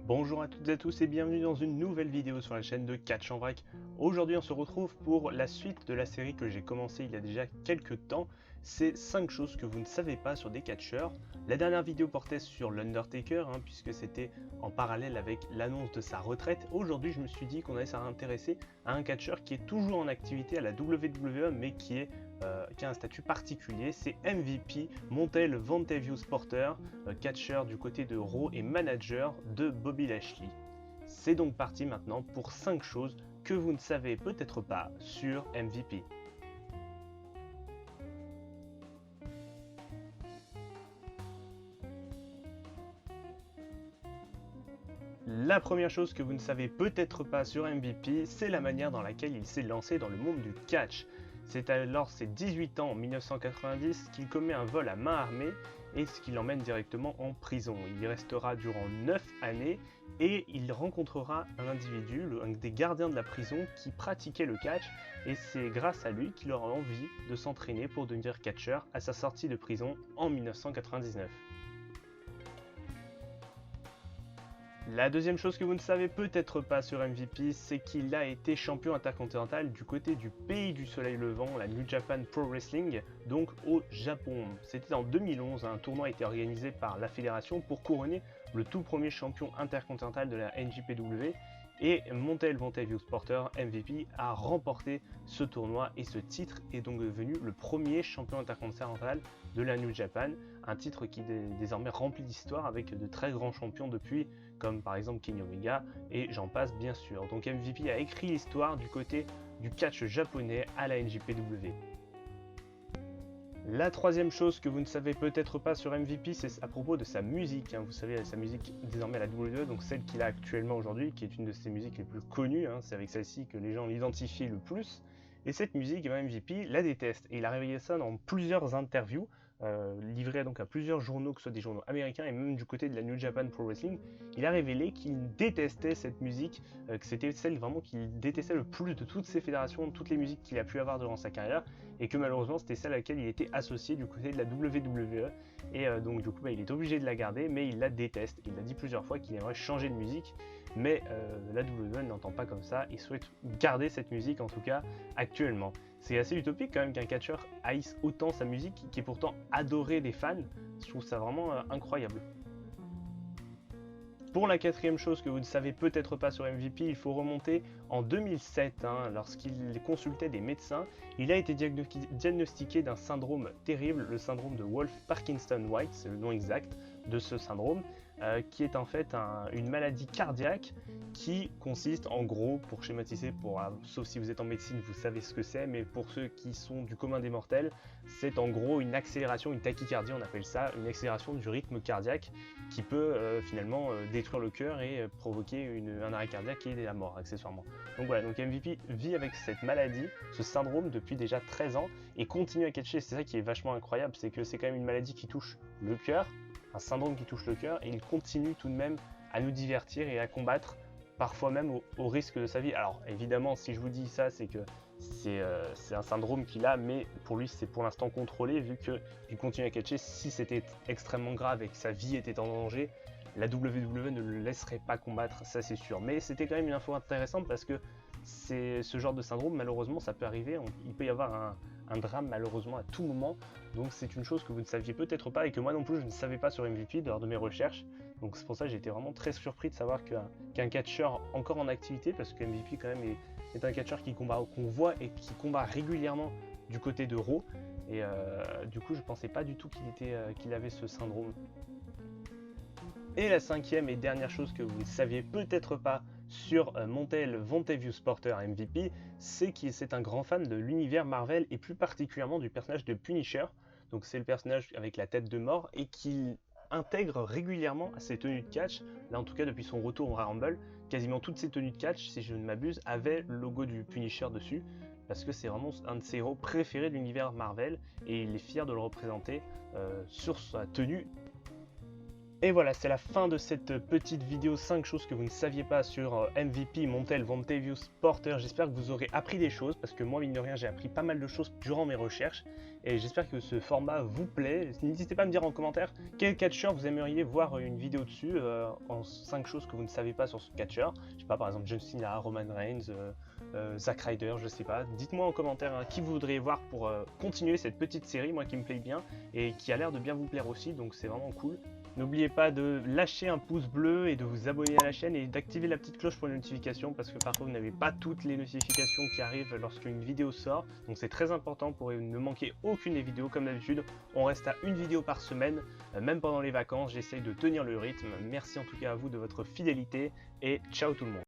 Bonjour à toutes et à tous et bienvenue dans une nouvelle vidéo sur la chaîne de Catch en Vrac. Aujourd'hui on se retrouve pour la suite de la série que j'ai commencé il y a déjà quelques temps. C'est 5 choses que vous ne savez pas sur des catcheurs. La dernière vidéo portait sur l'Undertaker puisque c'était en parallèle avec l'annonce de sa retraite. Aujourd'hui je me suis dit qu'on allait s'intéresser à un catcheur qui est toujours en activité à la WWE mais qui a un statut particulier, c'est MVP, Montel Vontavious Porter, catcheur du côté de Raw et manager de Bobby Lashley. C'est donc parti maintenant pour 5 choses que vous ne savez peut-être pas sur MVP. La première chose que vous ne savez peut-être pas sur MVP, c'est la manière dans laquelle il s'est lancé dans le monde du catch. C'est alors ses 18 ans en 1990 qu'il commet un vol à main armée et ce qui l'emmène directement en prison. Il y restera durant 9 années et il rencontrera un individu, un des gardiens de la prison qui pratiquait le catch et c'est grâce à lui qu'il aura envie de s'entraîner pour devenir catcheur à sa sortie de prison en 1999. La deuxième chose que vous ne savez peut-être pas sur MVP, c'est qu'il a été champion intercontinental du côté du pays du soleil levant, la New Japan Pro Wrestling, donc au Japon. C'était en 2011, un tournoi a été organisé par la fédération pour couronner le tout premier champion intercontinental de la NJPW. Et Montel Vontavious Porter, MVP, a remporté ce tournoi et ce titre est donc devenu le premier champion intercontinental de la New Japan, un titre qui est désormais rempli d'histoire avec de très grands champions depuis, comme par exemple Kenny Omega et j'en passe bien sûr. Donc MVP a écrit l'histoire du côté du catch japonais à la NJPW. La troisième chose que vous ne savez peut-être pas sur MVP, c'est à propos de sa musique. Vous savez, sa musique désormais à la WWE, donc celle qu'il a actuellement aujourd'hui, qui est une de ses musiques les plus connues. C'est avec celle-ci que les gens l'identifient le plus. Et cette musique, MVP la déteste. Et il a révélé ça dans plusieurs interviews, livrées donc à plusieurs journaux, que ce soit des journaux américains et même du côté de la New Japan Pro Wrestling. Il a révélé qu'il détestait cette musique, que c'était celle vraiment qu'il détestait le plus de toutes ces fédérations, de toutes les musiques qu'il a pu avoir durant sa carrière, et que malheureusement c'était celle à laquelle il était associé du côté de la WWE. Et donc du coup il est obligé de la garder, mais il la déteste. Il a dit plusieurs fois qu'il aimerait changer de musique, mais la WWE n'entend pas comme ça, il souhaite garder cette musique en tout cas actuellement. C'est assez utopique quand même qu'un catcheur haïsse autant sa musique qui est pourtant adorée des fans. Je trouve ça vraiment incroyable. Pour la quatrième chose que vous ne savez peut-être pas sur MVP, il faut remonter en 2007, lorsqu'il consultait des médecins. Il a été diagnostiqué d'un syndrome terrible, le syndrome de Wolff-Parkinson-White, c'est le nom exact de ce syndrome, qui est en fait une maladie cardiaque qui consiste en gros, pour schématiser, sauf si vous êtes en médecine, vous savez ce que c'est, mais pour ceux qui sont du commun des mortels, c'est en gros une accélération, une tachycardie, on appelle ça, une accélération du rythme cardiaque qui peut finalement détruire le cœur et provoquer un arrêt cardiaque et la mort accessoirement. Donc voilà, donc MVP vit avec cette maladie, ce syndrome depuis déjà 13 ans et continue à catcher. C'est ça qui est vachement incroyable, c'est que c'est quand même une maladie qui touche le cœur, un syndrome qui touche le cœur, et il continue tout de même à nous divertir et à combattre, parfois même au risque de sa vie. Alors évidemment, si je vous dis ça, c'est que c'est un syndrome qu'il a, mais pour lui c'est pour l'instant contrôlé vu qu'il continue à catcher. Si c'était extrêmement grave et que sa vie était en danger, la WWE ne le laisserait pas combattre, ça c'est sûr. Mais c'était quand même une info intéressante parce que c'est ce genre de syndrome, malheureusement ça peut arriver, il peut y avoir un drame malheureusement à tout moment. Donc c'est une chose que vous ne saviez peut-être pas et que moi non plus je ne savais pas sur MVP lors de mes recherches. Donc c'est pour ça que j'ai été vraiment très surpris de savoir qu'un catcheur encore en activité, parce que MVP quand même est un catcheur qu'on voit et qui combat régulièrement du côté de Raw. Et du coup je pensais pas du tout qu'il avait ce syndrome. Et la cinquième et dernière chose que vous ne saviez peut-être pas sur Montel Vontavious Porter MVP, c'est qu'il est un grand fan de l'univers Marvel et plus particulièrement du personnage de Punisher. Donc c'est le personnage avec la tête de mort et qu'il intègre régulièrement à ses tenues de catch. Là en tout cas depuis son retour au Rumble, quasiment toutes ses tenues de catch, si je ne m'abuse, avaient le logo du Punisher dessus. Parce que c'est vraiment un de ses héros préférés de l'univers Marvel et il est fier de le représenter sur sa tenue. Et voilà, c'est la fin de cette petite vidéo 5 choses que vous ne saviez pas sur MVP Montel Vontavious Porter. J'espère que vous aurez appris des choses parce que moi, mine de rien, j'ai appris pas mal de choses durant mes recherches. et j'espère que ce format vous plaît. N'hésitez pas à me dire en commentaire quel catcheur vous aimeriez voir une vidéo dessus, en 5 choses que vous ne savez pas sur ce catcheur. Je sais pas, par exemple John Cena, Roman Reigns, Zack Ryder, je sais pas. Dites-moi en commentaire qui vous voudriez voir pour continuer cette petite série, moi qui me plaît bien et qui a l'air de bien vous plaire aussi, donc c'est vraiment cool. N'oubliez pas de lâcher un pouce bleu et de vous abonner à la chaîne et d'activer la petite cloche pour les notifications parce que parfois vous n'avez pas toutes les notifications qui arrivent lorsqu'une vidéo sort. Donc c'est très important pour ne manquer aucune des vidéos. Comme d'habitude, on reste à une vidéo par semaine, même pendant les vacances. J'essaye de tenir le rythme. Merci en tout cas à vous de votre fidélité et ciao tout le monde.